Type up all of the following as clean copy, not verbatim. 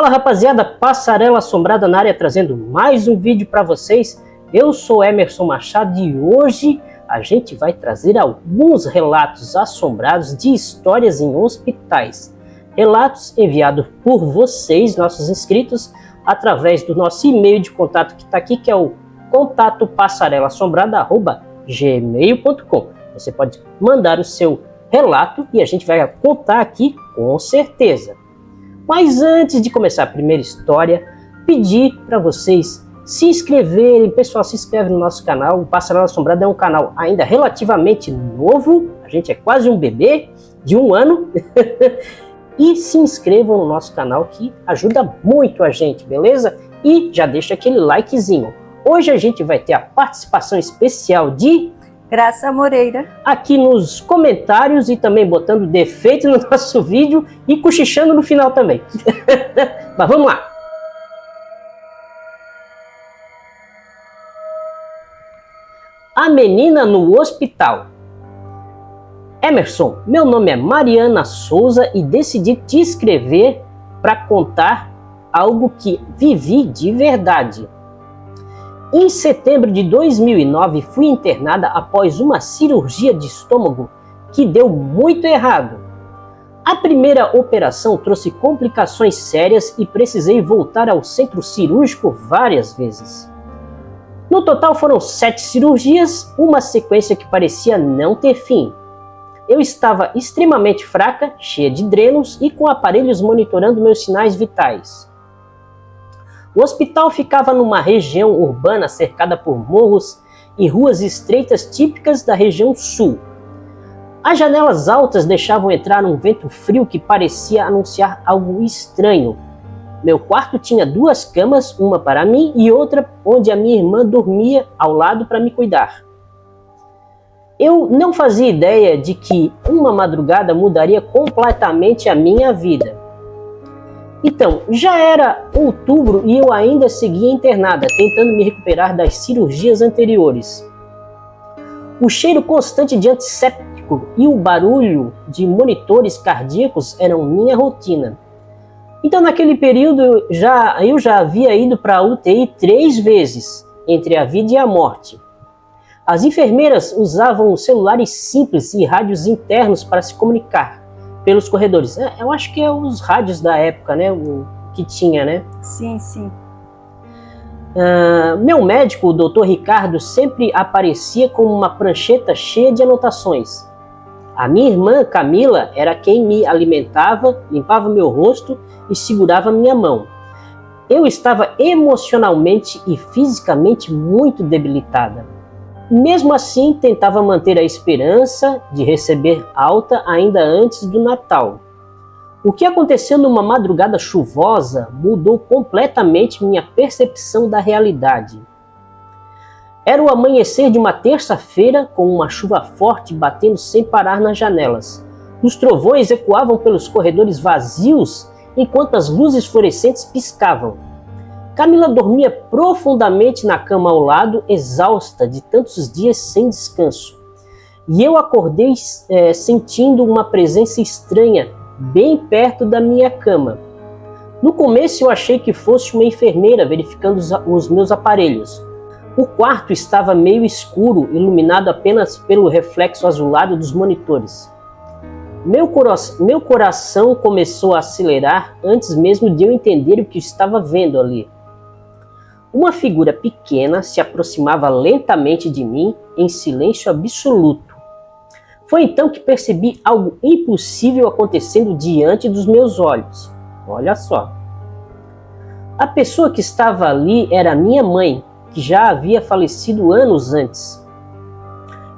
Fala rapaziada, Passarela Assombrada na área trazendo mais um vídeo para vocês. Eu sou Emerson Machado e hoje a gente vai trazer alguns relatos assombrados de histórias em hospitais. Relatos enviados por vocês, nossos inscritos, através do nosso e-mail de contato que está aqui, que é o contatopassarelassombrada@gmail.com. Você pode mandar o seu relato e a gente vai contar aqui com certeza. Mas antes de começar a primeira história, pedir para vocês se inscreverem. Pessoal, se inscreve no nosso canal. O Passarela Assombrada é um canal ainda relativamente novo. A gente é quase um bebê de 1 ano. E se inscrevam no nosso canal que ajuda muito a gente, beleza? E já deixa aquele likezinho. Hoje a gente vai ter a participação especial de Graça Moreira, aqui nos comentários e também botando defeito no nosso vídeo e cochichando no final também. Mas vamos lá. A menina no hospital. Emerson, meu nome é Mariana Souza e decidi te escrever para contar algo que vivi de verdade. Em setembro de 2009, fui internada após uma cirurgia de estômago que deu muito errado. A primeira operação trouxe complicações sérias e precisei voltar ao centro cirúrgico várias vezes. No total foram 7 cirurgias, uma sequência que parecia não ter fim. Eu estava extremamente fraca, cheia de drenos e com aparelhos monitorando meus sinais vitais. O hospital ficava numa região urbana cercada por morros e ruas estreitas típicas da região sul. As janelas altas deixavam entrar um vento frio que parecia anunciar algo estranho. Meu quarto tinha 2 camas, uma para mim e outra onde a minha irmã dormia ao lado para me cuidar. Eu não fazia ideia de que uma madrugada mudaria completamente a minha vida. Então, já era outubro e eu ainda seguia internada, tentando me recuperar das cirurgias anteriores. O cheiro constante de antisséptico e o barulho de monitores cardíacos eram minha rotina. Então, naquele período, eu já havia ido para a UTI 3 vezes, entre a vida e a morte. As enfermeiras usavam celulares simples e rádios internos para se comunicar pelos corredores. Eu acho que é os rádios da época, né? O que tinha, né? Sim, sim. Meu médico, o Dr. Ricardo, sempre aparecia com uma prancheta cheia de anotações. A minha irmã, Camila, era quem me alimentava, limpava meu rosto e segurava minha mão. Eu estava emocionalmente e fisicamente muito debilitada. Mesmo assim, tentava manter a esperança de receber alta ainda antes do Natal. O que aconteceu numa madrugada chuvosa mudou completamente minha percepção da realidade. Era o amanhecer de uma terça-feira com uma chuva forte batendo sem parar nas janelas. Os trovões ecoavam pelos corredores vazios enquanto as luzes fluorescentes piscavam. Camila dormia profundamente na cama ao lado, exausta de tantos dias sem descanso. E eu acordei sentindo uma presença estranha bem perto da minha cama. No começo eu achei que fosse uma enfermeira verificando os meus aparelhos. O quarto estava meio escuro, iluminado apenas pelo reflexo azulado dos monitores. Meu coração começou a acelerar antes mesmo de eu entender o que estava vendo ali. Uma figura pequena se aproximava lentamente de mim em silêncio absoluto. Foi então que percebi algo impossível acontecendo diante dos meus olhos. Olha só. A pessoa que estava ali era minha mãe, que já havia falecido anos antes.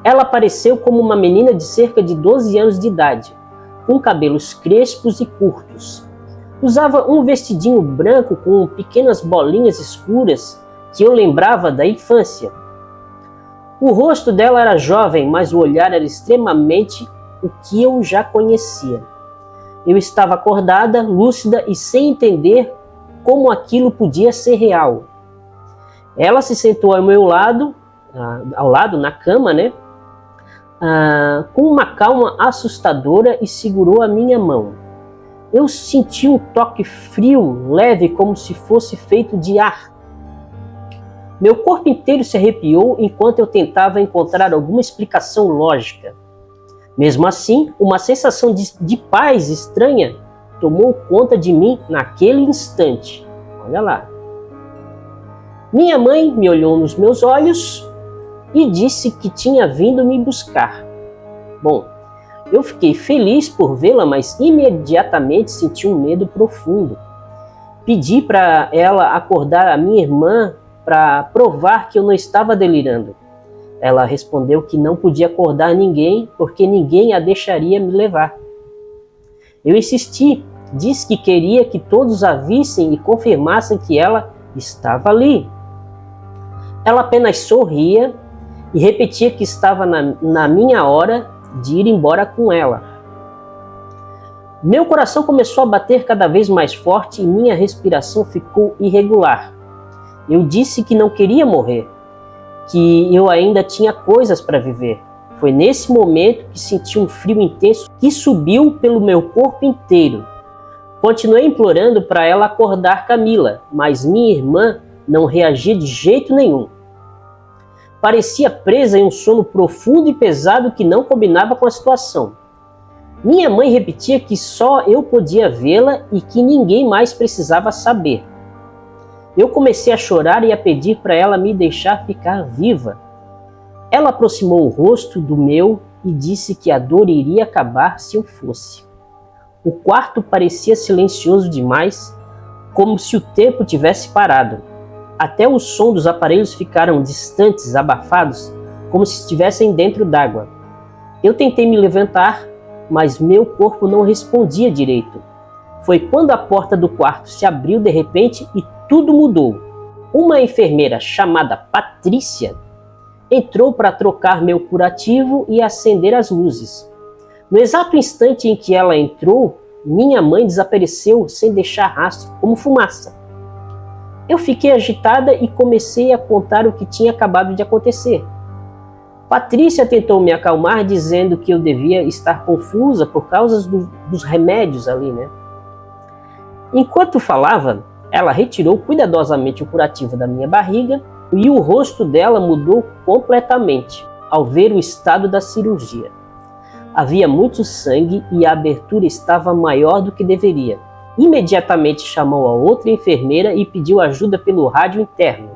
Ela apareceu como uma menina de cerca de 12 anos de idade, com cabelos crespos e curtos. Usava um vestidinho branco com pequenas bolinhas escuras que eu lembrava da infância. O rosto dela era jovem, mas o olhar era extremamente o que eu já conhecia. Eu estava acordada, lúcida e sem entender como aquilo podia ser real. Ela se sentou ao meu lado, na cama, né? Com uma calma assustadora e segurou a minha mão. Eu senti um toque frio, leve, como se fosse feito de ar. Meu corpo inteiro se arrepiou enquanto eu tentava encontrar alguma explicação lógica. Mesmo assim, uma sensação de paz estranha tomou conta de mim naquele instante. Olha lá. Minha mãe me olhou nos meus olhos e disse que tinha vindo me buscar. Bom, eu fiquei feliz por vê-la, mas imediatamente senti um medo profundo. Pedi para ela acordar a minha irmã para provar que eu não estava delirando. Ela respondeu que não podia acordar ninguém porque ninguém a deixaria me levar. Eu insisti, disse que queria que todos a vissem e confirmassem que ela estava ali. Ela apenas sorria e repetia que estava na minha hora de ir embora com ela. Meu coração começou a bater cada vez mais forte e minha respiração ficou irregular. Eu disse que não queria morrer, que eu ainda tinha coisas para viver. Foi nesse momento que senti um frio intenso que subiu pelo meu corpo inteiro. Continuei implorando para ela acordar Camila, mas minha irmã não reagia de jeito nenhum. Parecia presa em um sono profundo e pesado que não combinava com a situação. Minha mãe repetia que só eu podia vê-la e que ninguém mais precisava saber. Eu comecei a chorar e a pedir para ela me deixar ficar viva. Ela aproximou o rosto do meu e disse que a dor iria acabar se eu fosse. O quarto parecia silencioso demais, como se o tempo tivesse parado. Até o som dos aparelhos ficaram distantes, abafados, como se estivessem dentro d'água. Eu tentei me levantar, mas meu corpo não respondia direito. Foi quando a porta do quarto se abriu de repente e tudo mudou. Uma enfermeira chamada Patrícia entrou para trocar meu curativo e acender as luzes. No exato instante em que ela entrou, minha mãe desapareceu sem deixar rastro, como fumaça. Eu fiquei agitada e comecei a contar o que tinha acabado de acontecer. Patrícia tentou me acalmar, dizendo que eu devia estar confusa por causa dos remédios ali, né? Enquanto falava, ela retirou cuidadosamente o curativo da minha barriga e o rosto dela mudou completamente ao ver o estado da cirurgia. Havia muito sangue e a abertura estava maior do que deveria. Imediatamente chamou a outra enfermeira e pediu ajuda pelo rádio interno.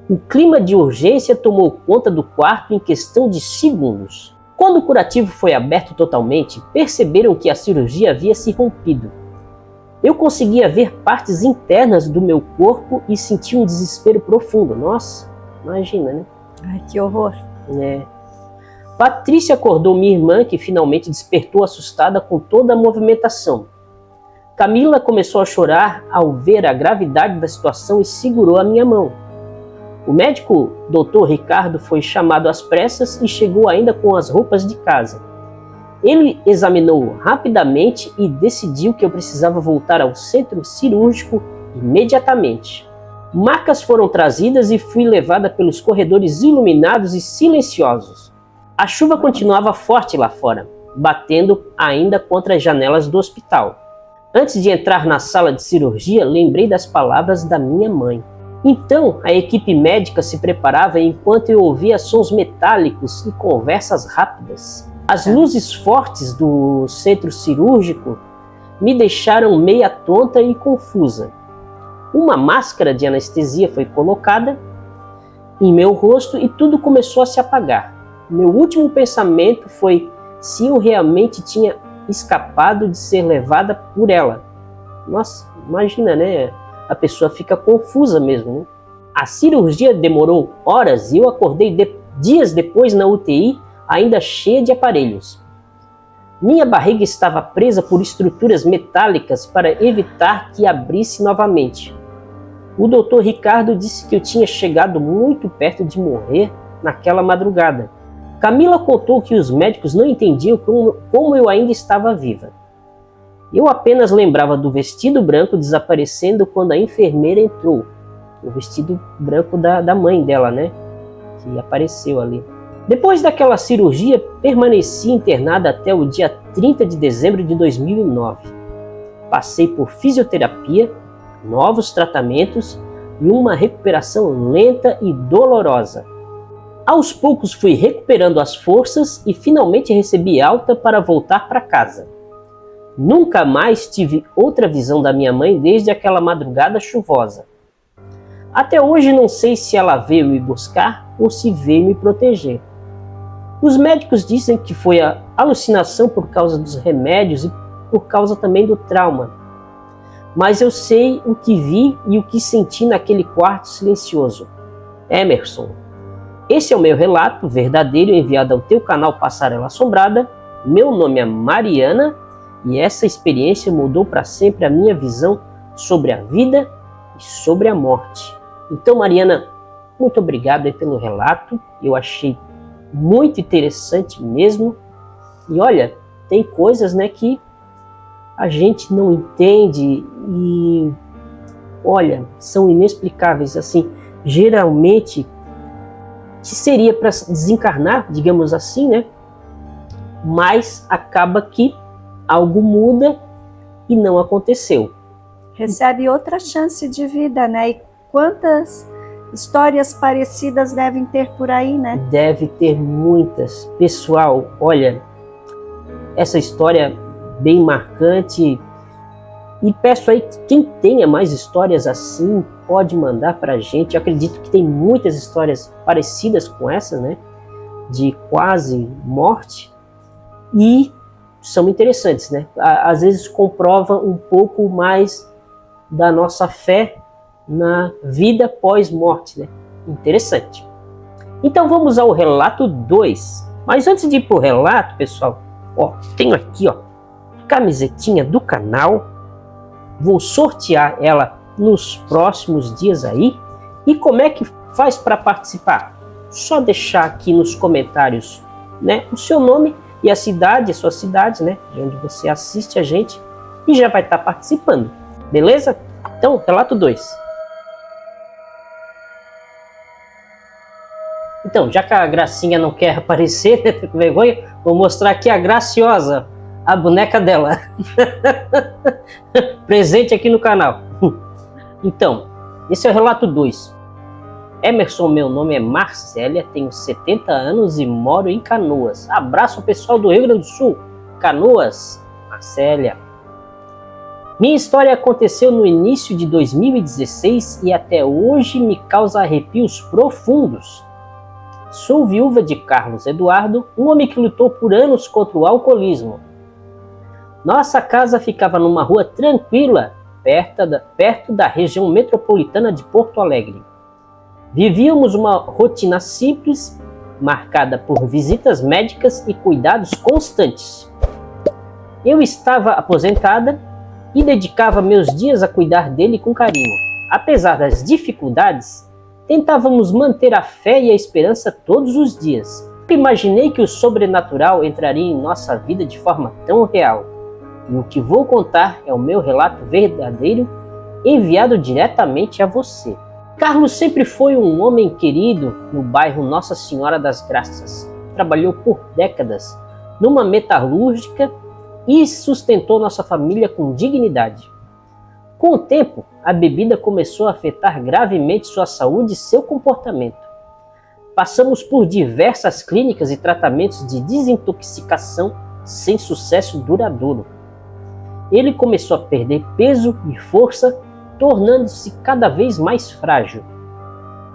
O clima de urgência tomou conta do quarto em questão de segundos. Quando o curativo foi aberto totalmente, perceberam que a cirurgia havia se rompido. Eu conseguia ver partes internas do meu corpo e senti um desespero profundo. Nossa, imagina, né? Ai, que horror. Patrícia acordou minha irmã, que finalmente despertou assustada com toda a movimentação. Camila começou a chorar ao ver a gravidade da situação e segurou a minha mão. O médico Dr. Ricardo foi chamado às pressas e chegou ainda com as roupas de casa. Ele examinou rapidamente e decidiu que eu precisava voltar ao centro cirúrgico imediatamente. Macas foram trazidas e fui levada pelos corredores iluminados e silenciosos. A chuva continuava forte lá fora, batendo ainda contra as janelas do hospital. Antes de entrar na sala de cirurgia, lembrei das palavras da minha mãe. Então, a equipe médica se preparava enquanto eu ouvia sons metálicos e conversas rápidas. As luzes fortes do centro cirúrgico me deixaram meia tonta e confusa. Uma máscara de anestesia foi colocada em meu rosto e tudo começou a se apagar. Meu último pensamento foi se eu realmente tinha escapado de ser levada por ela. Nossa, imagina, né? A pessoa fica confusa mesmo, né? A cirurgia demorou horas e eu acordei dias depois na UTI, ainda cheia de aparelhos. Minha barriga estava presa por estruturas metálicas para evitar que abrisse novamente. O Dr. Ricardo disse que eu tinha chegado muito perto de morrer naquela madrugada. Camila contou que os médicos não entendiam como eu ainda estava viva. Eu apenas lembrava do vestido branco desaparecendo quando a enfermeira entrou. O vestido branco da mãe dela, né? Que apareceu ali. Depois daquela cirurgia, permaneci internada até o dia 30 de dezembro de 2009. Passei por fisioterapia, novos tratamentos e uma recuperação lenta e dolorosa. Aos poucos fui recuperando as forças e finalmente recebi alta para voltar para casa. Nunca mais tive outra visão da minha mãe desde aquela madrugada chuvosa. Até hoje não sei se ela veio me buscar ou se veio me proteger. Os médicos dizem que foi a alucinação por causa dos remédios e por causa também do trauma. Mas eu sei o que vi e o que senti naquele quarto silencioso. Emerson, esse é o meu relato verdadeiro enviado ao teu canal Passarela Assombrada. Meu nome é Mariana e essa experiência mudou para sempre a minha visão sobre a vida e sobre a morte. Então, Mariana, muito obrigado aí pelo relato. Eu achei muito interessante mesmo. E olha, tem coisas, né, que a gente não entende e, olha, são inexplicáveis. Assim, geralmente, que seria para desencarnar, digamos assim, né? Mas acaba que algo muda e não aconteceu. Recebe outra chance de vida, né? E quantas histórias parecidas devem ter por aí, né? Deve ter muitas. Pessoal, olha, essa história bem marcante. E peço aí que quem tenha mais histórias assim, pode mandar para a gente. Eu acredito que tem muitas histórias parecidas com essa, né? De quase morte. E são interessantes, né? Às vezes comprova um pouco mais da nossa fé na vida pós-morte, né? Interessante. Então vamos ao relato 2. Mas antes de ir para o relato, pessoal, ó, tenho aqui, ó, camisetinha do canal. Vou sortear ela nos próximos dias aí. E como é que faz para participar? Só deixar aqui nos comentários, né, o seu nome e a cidade, a sua cidade, né, de onde você assiste a gente, e já vai estar participando, beleza? Então, relato 2. Então, já que a Gracinha não quer aparecer, né, com vergonha, vou mostrar aqui a Graciosa, a boneca dela. Presente aqui no canal. Então, esse é o relato 2. Emerson, meu nome é Marcélia, tenho 70 anos e moro em Canoas. Abraço ao pessoal do Rio Grande do Sul. Canoas, Marcélia. Minha história aconteceu no início de 2016 e até hoje me causa arrepios profundos. Sou viúva de Carlos Eduardo, um homem que lutou por anos contra o alcoolismo. Nossa casa ficava numa rua tranquila, perto da região metropolitana de Porto Alegre. Vivíamos uma rotina simples, marcada por visitas médicas e cuidados constantes. Eu estava aposentada e dedicava meus dias a cuidar dele com carinho. Apesar das dificuldades, tentávamos manter a fé e a esperança todos os dias. Imaginei que o sobrenatural entraria em nossa vida de forma tão real. E o que vou contar é o meu relato verdadeiro, enviado diretamente a você. Carlos sempre foi um homem querido no bairro Nossa Senhora das Graças. Trabalhou por décadas numa metalúrgica e sustentou nossa família com dignidade. Com o tempo, a bebida começou a afetar gravemente sua saúde e seu comportamento. Passamos por diversas clínicas e tratamentos de desintoxicação sem sucesso duradouro. Ele começou a perder peso e força, tornando-se cada vez mais frágil.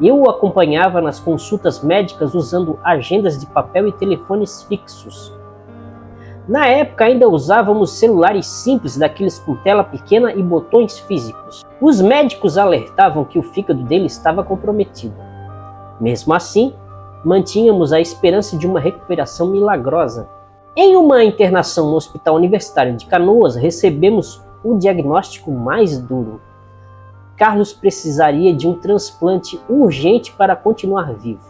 Eu o acompanhava nas consultas médicas usando agendas de papel e telefones fixos. Na época ainda usávamos celulares simples, daqueles com tela pequena e botões físicos. Os médicos alertavam que o fígado dele estava comprometido. Mesmo assim, mantínhamos a esperança de uma recuperação milagrosa. Em uma internação no Hospital Universitário de Canoas, recebemos o diagnóstico mais duro. Carlos precisaria de um transplante urgente para continuar vivo.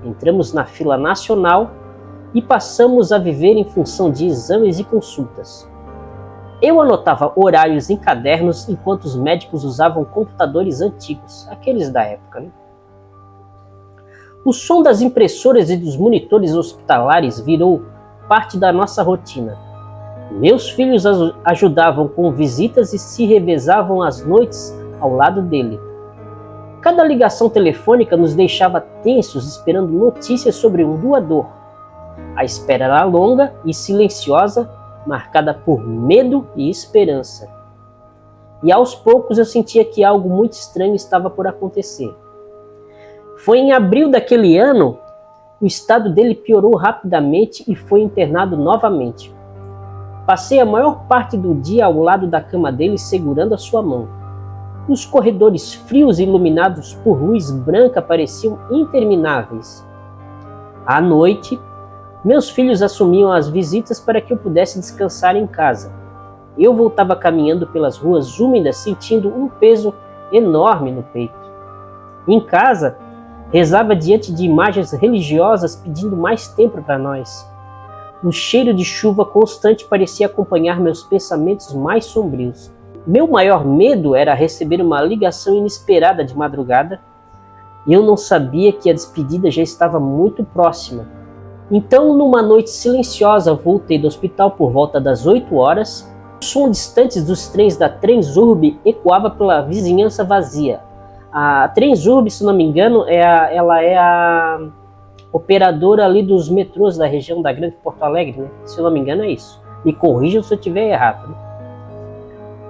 Entramos na fila nacional e passamos a viver em função de exames e consultas. Eu anotava horários em cadernos enquanto os médicos usavam computadores antigos, aqueles da época, né? O som das impressoras e dos monitores hospitalares virou parte da nossa rotina. Meus filhos ajudavam com visitas e se revezavam às noites ao lado dele. Cada ligação telefônica nos deixava tensos esperando notícias sobre um doador. A espera era longa e silenciosa, marcada por medo e esperança. E aos poucos eu sentia que algo muito estranho estava por acontecer. Foi em abril daquele ano, o estado dele piorou rapidamente e foi internado novamente. Passei a maior parte do dia ao lado da cama dele segurando a sua mão. Os corredores frios e iluminados por luz branca pareciam intermináveis. À noite, meus filhos assumiam as visitas para que eu pudesse descansar em casa. Eu voltava caminhando pelas ruas úmidas sentindo um peso enorme no peito. Em casa, rezava diante de imagens religiosas pedindo mais tempo para nós. O cheiro de chuva constante parecia acompanhar meus pensamentos mais sombrios. Meu maior medo era receber uma ligação inesperada de madrugada e eu não sabia que a despedida já estava muito próxima. Então, numa noite silenciosa, voltei do hospital por volta das 8 horas. O som distante dos trens da Transurb ecoava pela vizinhança vazia. A Transurb, se não me engano, ela é a operadora ali dos metrôs da região da Grande Porto Alegre, né? Se eu não me engano é isso. Me corrijam se eu estiver errado, né?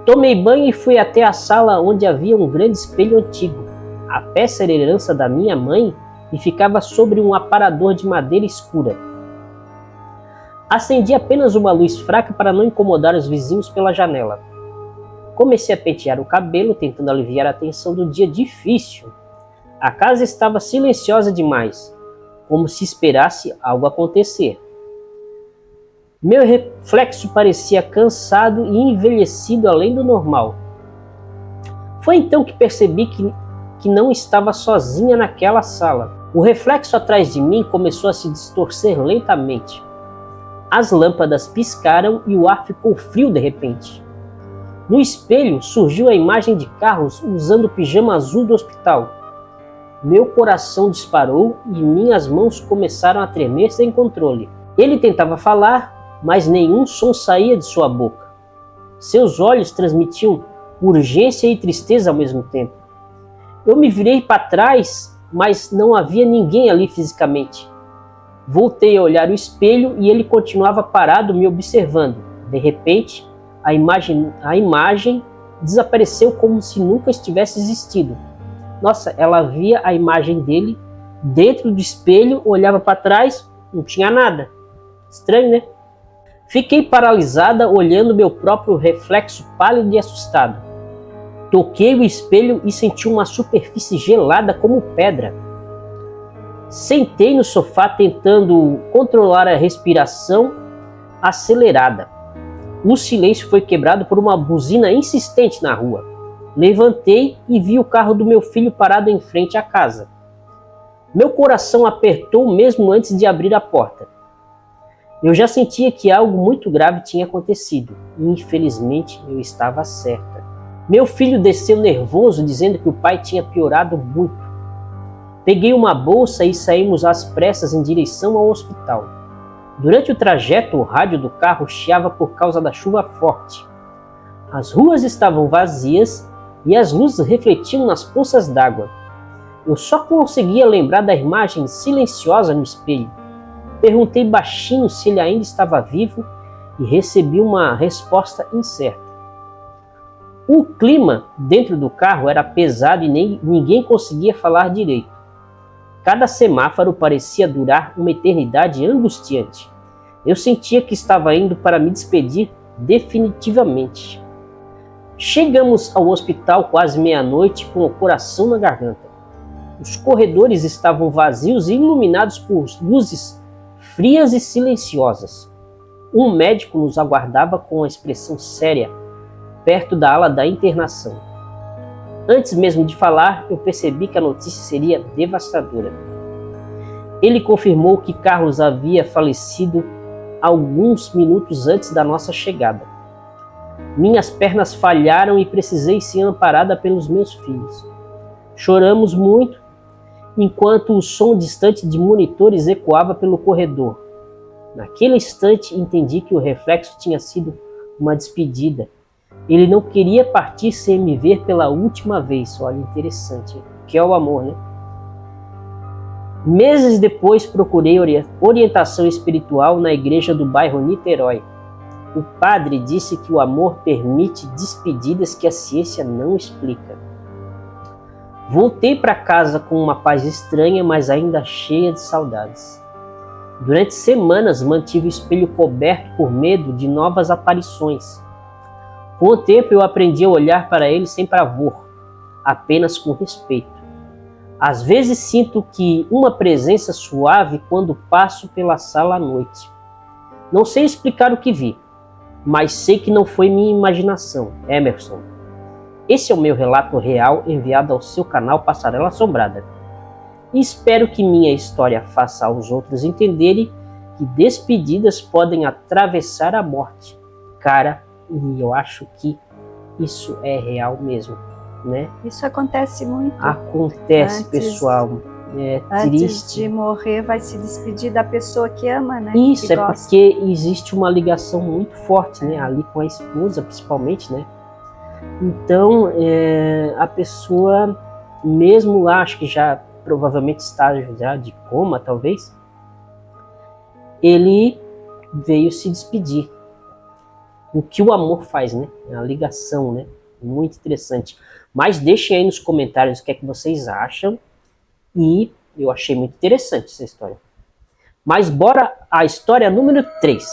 Tomei banho e fui até a sala onde havia um grande espelho antigo. A peça era herança da minha mãe e ficava sobre um aparador de madeira escura. Acendi apenas uma luz fraca para não incomodar os vizinhos pela janela. Comecei a pentear o cabelo, tentando aliviar a tensão do dia difícil. A casa estava silenciosa demais, como se esperasse algo acontecer. Meu reflexo parecia cansado e envelhecido além do normal. Foi então que percebi que não estava sozinha naquela sala. O reflexo atrás de mim começou a se distorcer lentamente. As lâmpadas piscaram e o ar ficou frio de repente. No espelho surgiu a imagem de Carlos usando o pijama azul do hospital. Meu coração disparou e minhas mãos começaram a tremer sem controle. Ele tentava falar, mas nenhum som saía de sua boca. Seus olhos transmitiam urgência e tristeza ao mesmo tempo. Eu me virei para trás, mas não havia ninguém ali fisicamente. Voltei a olhar o espelho e ele continuava parado me observando. De repente, a imagem desapareceu como se nunca estivesse existido. Nossa, ela via a imagem dele dentro do espelho, olhava para trás, não tinha nada. Estranho, né? Fiquei paralisada olhando meu próprio reflexo pálido e assustado. Toquei o espelho e senti uma superfície gelada como pedra. Sentei no sofá tentando controlar a respiração acelerada. O silêncio foi quebrado por uma buzina insistente na rua. Levantei e vi o carro do meu filho parado em frente à casa. Meu coração apertou mesmo antes de abrir a porta. Eu já sentia que algo muito grave tinha acontecido e infelizmente eu estava certa. Meu filho desceu nervoso dizendo que o pai tinha piorado muito. Peguei uma bolsa e saímos às pressas em direção ao hospital. Durante o trajeto, o rádio do carro chiava por causa da chuva forte. As ruas estavam vazias e as luzes refletiam nas poças d'água. Eu só conseguia lembrar da imagem silenciosa no espelho. Perguntei baixinho se ele ainda estava vivo e recebi uma resposta incerta. O clima dentro do carro era pesado e ninguém conseguia falar direito. Cada semáforo parecia durar uma eternidade angustiante. Eu sentia que estava indo para me despedir definitivamente. Chegamos ao hospital quase meia-noite com o coração na garganta. Os corredores estavam vazios e iluminados por luzes frias e silenciosas. Um médico nos aguardava com uma expressão séria, perto da ala da internação. Antes mesmo de falar, eu percebi que a notícia seria devastadora. Ele confirmou que Carlos havia falecido alguns minutos antes da nossa chegada. Minhas pernas falharam e precisei ser amparada pelos meus filhos. Choramos muito, enquanto o som distante de monitores ecoava pelo corredor. Naquele instante entendi que o reflexo tinha sido uma despedida. Ele não queria partir sem me ver pela última vez. Olha, interessante, que é o amor, né? Meses depois procurei orientação espiritual na igreja do bairro Niterói. O padre disse que o amor permite despedidas que a ciência não explica. Voltei para casa com uma paz estranha, mas ainda cheia de saudades. Durante semanas mantive o espelho coberto por medo de novas aparições. Com o tempo eu aprendi a olhar para ele sem pavor, apenas com respeito. Às vezes sinto que uma presença suave quando passo pela sala à noite. Não sei explicar o que vi, mas sei que não foi minha imaginação. Emerson. Esse é o meu relato real enviado ao seu canal Passarela Assombrada. E espero que minha história faça aos outros entenderem que despedidas podem atravessar a morte. Cara, e eu acho que isso é real mesmo, né? Isso acontece muito. Acontece, pessoal. É antes triste. de morrer, vai se despedir da pessoa que ama, né? Isso, que é gosta. porque existe uma ligação muito forte, né? Ali com a esposa, principalmente, né? Então, a pessoa, mesmo lá, acho que já provavelmente está já de coma, talvez, ele veio se despedir. O que o amor faz, né? A ligação, né? Muito interessante. Mas deixem aí nos comentários o que é que vocês acham. E eu achei muito interessante essa história. Mas bora à história número 3.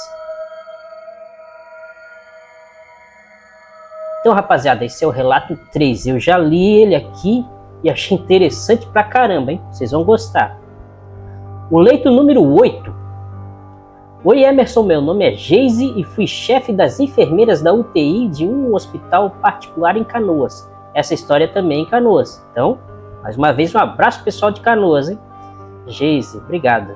Então, rapaziada, esse é o relato 3. Eu já li ele aqui e achei interessante pra caramba, hein? Vocês vão gostar. O leito número 8. Oi, Emerson, meu nome é Geise e fui chefe das enfermeiras da UTI de um hospital particular em Canoas. Essa história também em Canoas. Então, mais uma vez, um abraço pessoal de Canoas, hein? Geise, obrigado.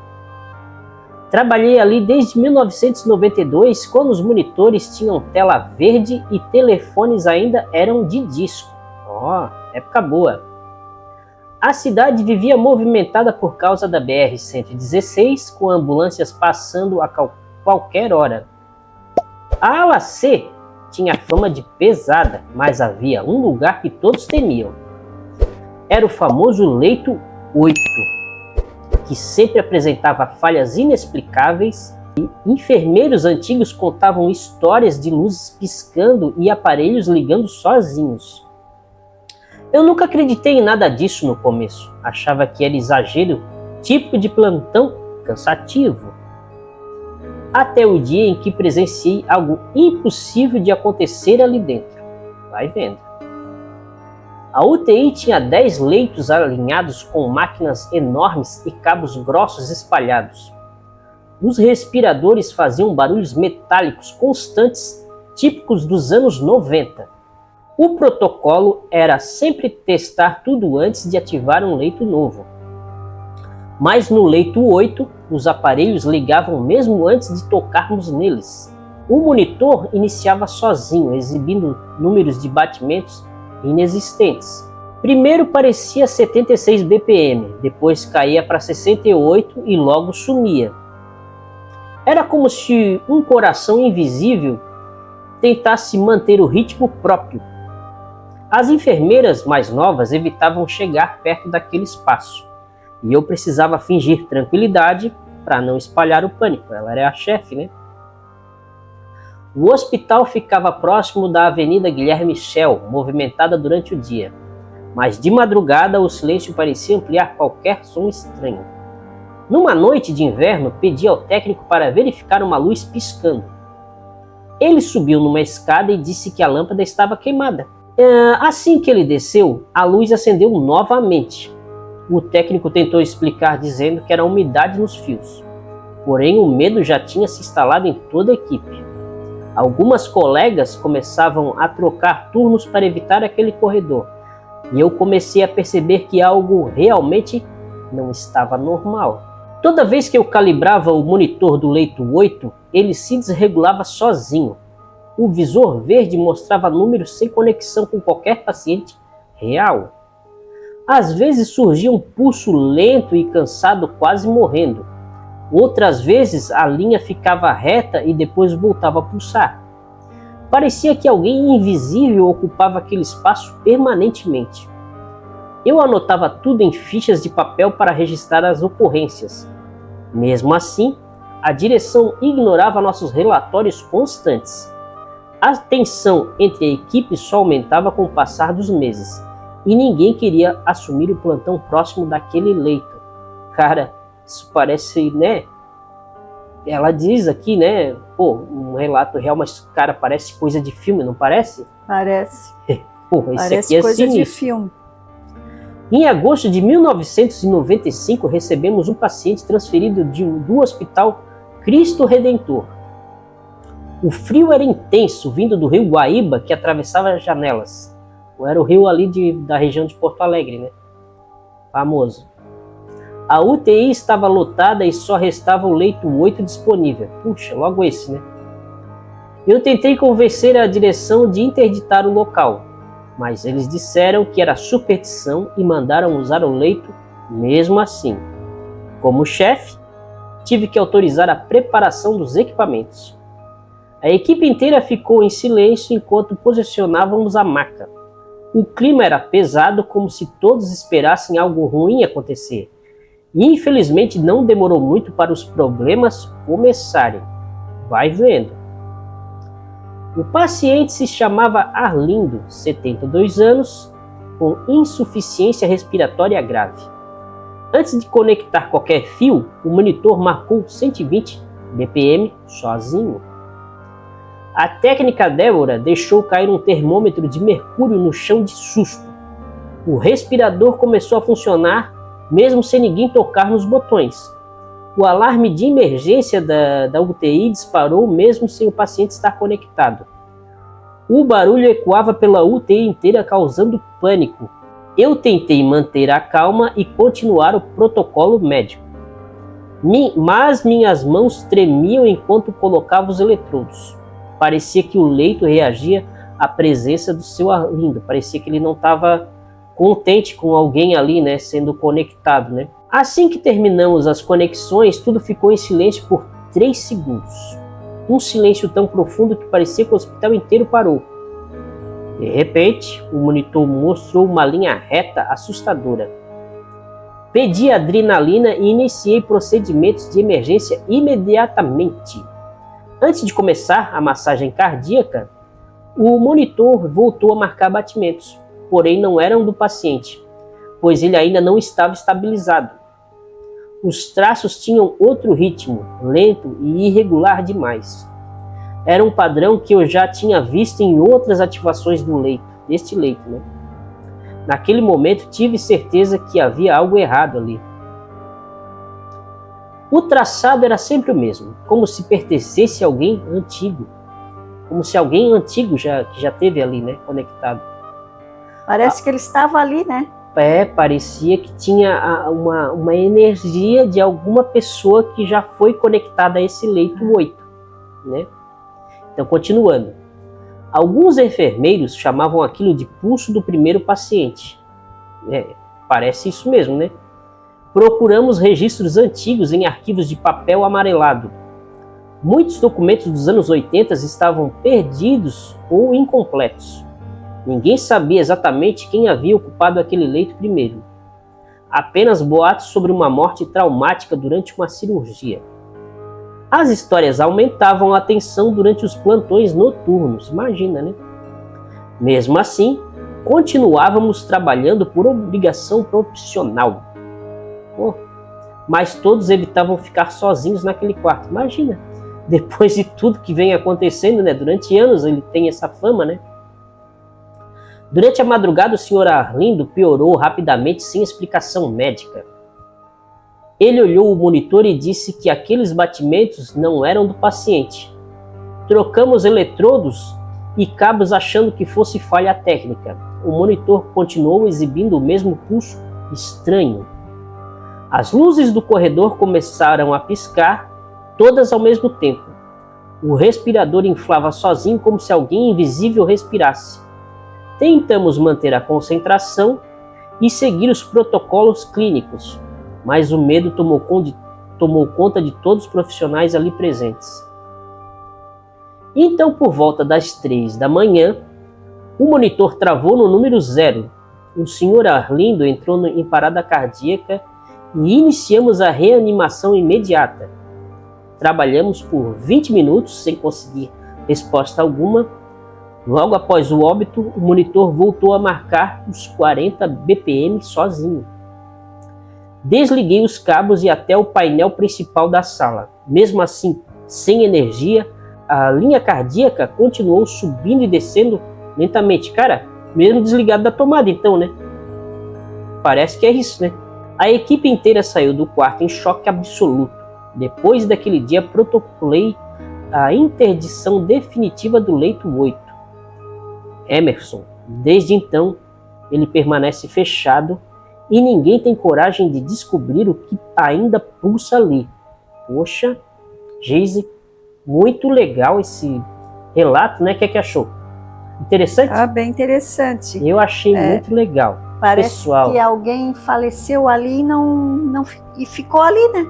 Trabalhei ali desde 1992, quando os monitores tinham tela verde e telefones ainda eram de disco. Ó, época boa. A cidade vivia movimentada por causa da BR-116, com ambulâncias passando a qualquer hora. A ala C tinha fama de pesada, mas havia um lugar que todos temiam. Era o famoso leito 8. Que sempre apresentava falhas inexplicáveis e enfermeiros antigos contavam histórias de luzes piscando e aparelhos ligando sozinhos. Eu nunca acreditei em nada disso no começo, achava que era exagero típico de plantão cansativo. Até o dia em que presenciei algo impossível de acontecer ali dentro. Vai vendo. A UTI tinha 10 leitos alinhados com máquinas enormes e cabos grossos espalhados. Os respiradores faziam barulhos metálicos constantes, típicos dos anos 90. O protocolo era sempre testar tudo antes de ativar um leito novo. Mas no leito 8, os aparelhos ligavam mesmo antes de tocarmos neles. O monitor iniciava sozinho, exibindo números de batimentos inexistentes. Primeiro parecia 76 BPM, depois caía para 68 e logo sumia. Era como se um coração invisível tentasse manter o ritmo próprio. As enfermeiras mais novas evitavam chegar perto daquele espaço, e eu precisava fingir tranquilidade para não espalhar o pânico. Ela era a chefe, né? O hospital ficava próximo da Avenida Guilherme Schell, movimentada durante o dia. Mas de madrugada o silêncio parecia ampliar qualquer som estranho. Numa noite de inverno, pedi ao técnico para verificar uma luz piscando. Ele subiu numa escada e disse que a lâmpada estava queimada. Assim que ele desceu, a luz acendeu novamente. O técnico tentou explicar dizendo que era umidade nos fios. Porém, o medo já tinha se instalado em toda a equipe. Algumas colegas começavam a trocar turnos para evitar aquele corredor, e eu comecei a perceber que algo realmente não estava normal. Toda vez que eu calibrava o monitor do leito 8, ele se desregulava sozinho. O visor verde mostrava números sem conexão com qualquer paciente real. Às vezes surgia um pulso lento e cansado, quase morrendo. Outras vezes a linha ficava reta e depois voltava a pulsar. Parecia que alguém invisível ocupava aquele espaço permanentemente. Eu anotava tudo em fichas de papel para registrar as ocorrências. Mesmo assim, a direção ignorava nossos relatórios constantes. A tensão entre a equipe só aumentava com o passar dos meses, e ninguém queria assumir o plantão próximo daquele leito. Cara, isso parece, né? Ela diz aqui, né? Pô, um relato real, mas, cara, parece coisa de filme, não parece? Parece. Pô, esse Parece aqui é coisa sinistro. de filme. Em agosto de 1995, recebemos um paciente transferido do Hospital Cristo Redentor. O frio era intenso, vindo do rio Guaíba, que atravessava as janelas. Era o rio ali da região de Porto Alegre, né? Famoso. A UTI estava lotada e só restava o leito 8 disponível. Puxa, logo esse, né? Eu tentei convencer a direção de interditar o local, mas eles disseram que era superstição e mandaram usar o leito mesmo assim. Como chefe, tive que autorizar a preparação dos equipamentos. A equipe inteira ficou em silêncio enquanto posicionávamos a maca. O clima era pesado, como se todos esperassem algo ruim acontecer. E infelizmente não demorou muito para os problemas começarem. Vai vendo. O paciente se chamava Arlindo, 72 anos, com insuficiência respiratória grave. Antes de conectar qualquer fio, o monitor marcou 120 BPM sozinho. A técnica Débora deixou cair um termômetro de mercúrio no chão de susto. O respirador começou a funcionar, mesmo sem ninguém tocar nos botões. O alarme de emergência da UTI disparou mesmo sem o paciente estar conectado. O barulho ecoava pela UTI inteira, causando pânico. Eu tentei manter a calma e continuar o protocolo médico. Mas minhas mãos tremiam enquanto colocava os eletrodos. Parecia que o leito reagia à presença do seu Arlindo. Parecia que ele não estava contente com alguém ali, né, sendo conectado, né? Assim que terminamos as conexões, tudo ficou em silêncio por 3 segundos. Um silêncio tão profundo que parecia que o hospital inteiro parou. De repente, o monitor mostrou uma linha reta assustadora. Pedi adrenalina e iniciei procedimentos de emergência imediatamente. Antes de começar a massagem cardíaca, o monitor voltou a marcar batimentos, porém não eram do paciente, pois ele ainda não estava estabilizado. Os traços tinham outro ritmo, lento e irregular demais. Era um padrão que eu já tinha visto em outras ativações deste leito, né? Naquele momento tive certeza que havia algo errado ali. O traçado era sempre o mesmo, como se pertencesse a alguém antigo. Como se alguém antigo que já teve ali, né, conectado. Parece que ele estava ali, né? Parecia que tinha uma energia de alguma pessoa que já foi conectada a esse leito 8, né? Então, continuando. Alguns enfermeiros chamavam aquilo de pulso do primeiro paciente. Parece isso mesmo, né? Procuramos registros antigos em arquivos de papel amarelado. Muitos documentos dos anos 80 estavam perdidos ou incompletos. Ninguém sabia exatamente quem havia ocupado aquele leito primeiro. Apenas boatos sobre uma morte traumática durante uma cirurgia. As histórias aumentavam a tensão durante os plantões noturnos, imagina, né? Mesmo assim, continuávamos trabalhando por obrigação profissional. Mas todos evitavam ficar sozinhos naquele quarto, imagina. Depois de tudo que vem acontecendo, né? Durante anos ele tem essa fama, né? Durante a madrugada, o Sr. Arlindo piorou rapidamente sem explicação médica. Ele olhou o monitor e disse que aqueles batimentos não eram do paciente. Trocamos eletrodos e cabos achando que fosse falha técnica. O monitor continuou exibindo o mesmo pulso estranho. As luzes do corredor começaram a piscar, todas ao mesmo tempo. O respirador inflava sozinho como se alguém invisível respirasse. Tentamos manter a concentração e seguir os protocolos clínicos, mas o medo tomou tomou conta de todos os profissionais ali presentes. Então, por volta das 3 da manhã, o monitor travou no número 0. O senhor Arlindo entrou em parada cardíaca e iniciamos a reanimação imediata. Trabalhamos por 20 minutos sem conseguir resposta alguma. Logo após o óbito, o monitor voltou a marcar os 40 BPM sozinho. Desliguei os cabos e até o painel principal da sala. Mesmo assim, sem energia, a linha cardíaca continuou subindo e descendo lentamente. Cara, mesmo desligado da tomada então, né? Parece que é isso, né? A equipe inteira saiu do quarto em choque absoluto. Depois daquele dia, protocolei a interdição definitiva do leito 8. Emerson, desde então, ele permanece fechado e ninguém tem coragem de descobrir o que ainda pulsa ali. Poxa, Geise, muito legal esse relato, né? O que é que achou? Interessante? Ah, bem interessante. Eu achei muito legal. Parece Pessoal, que alguém faleceu ali e ficou ali, né?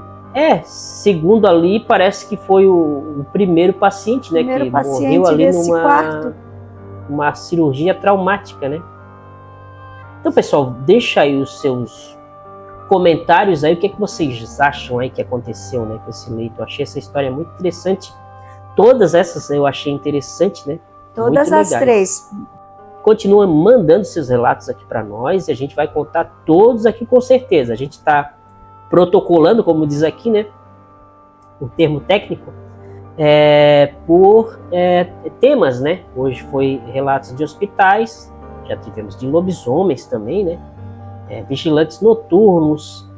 Segundo ali, parece que foi o primeiro paciente, né? Primeiro que paciente morreu ali desse quarto. Uma cirurgia traumática, né? Então, pessoal, deixa aí os seus comentários aí, o que é que vocês acham aí que aconteceu, né, com esse leito. Eu achei essa história muito interessante. Todas essas eu achei interessante, né? Todas as três. Continua mandando seus relatos aqui para nós e a gente vai contar todos aqui com certeza. A gente está protocolando, como diz aqui, né? O termo técnico, por temas, né? Hoje foi relatos de hospitais, já tivemos de lobisomens também, né? Vigilantes noturnos,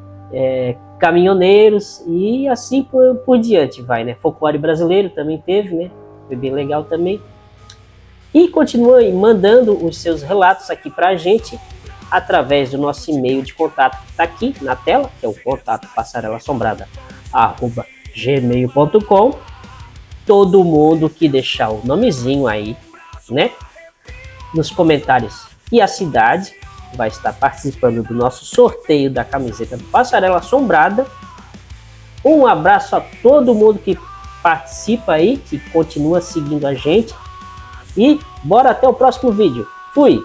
caminhoneiros e assim por diante vai, né? Folclore brasileiro também teve, né? Foi bem legal também. E continue mandando os seus relatos aqui para a gente através do nosso e-mail de contato que está aqui na tela, que é o contato passarelassombrada@gmail.com. Todo mundo que deixar o nomezinho aí, né, nos comentários e a cidade vai estar participando do nosso sorteio da camiseta do Passarela Assombrada. Um abraço a todo mundo que participa aí, que continua seguindo a gente. E bora até o próximo vídeo. Fui!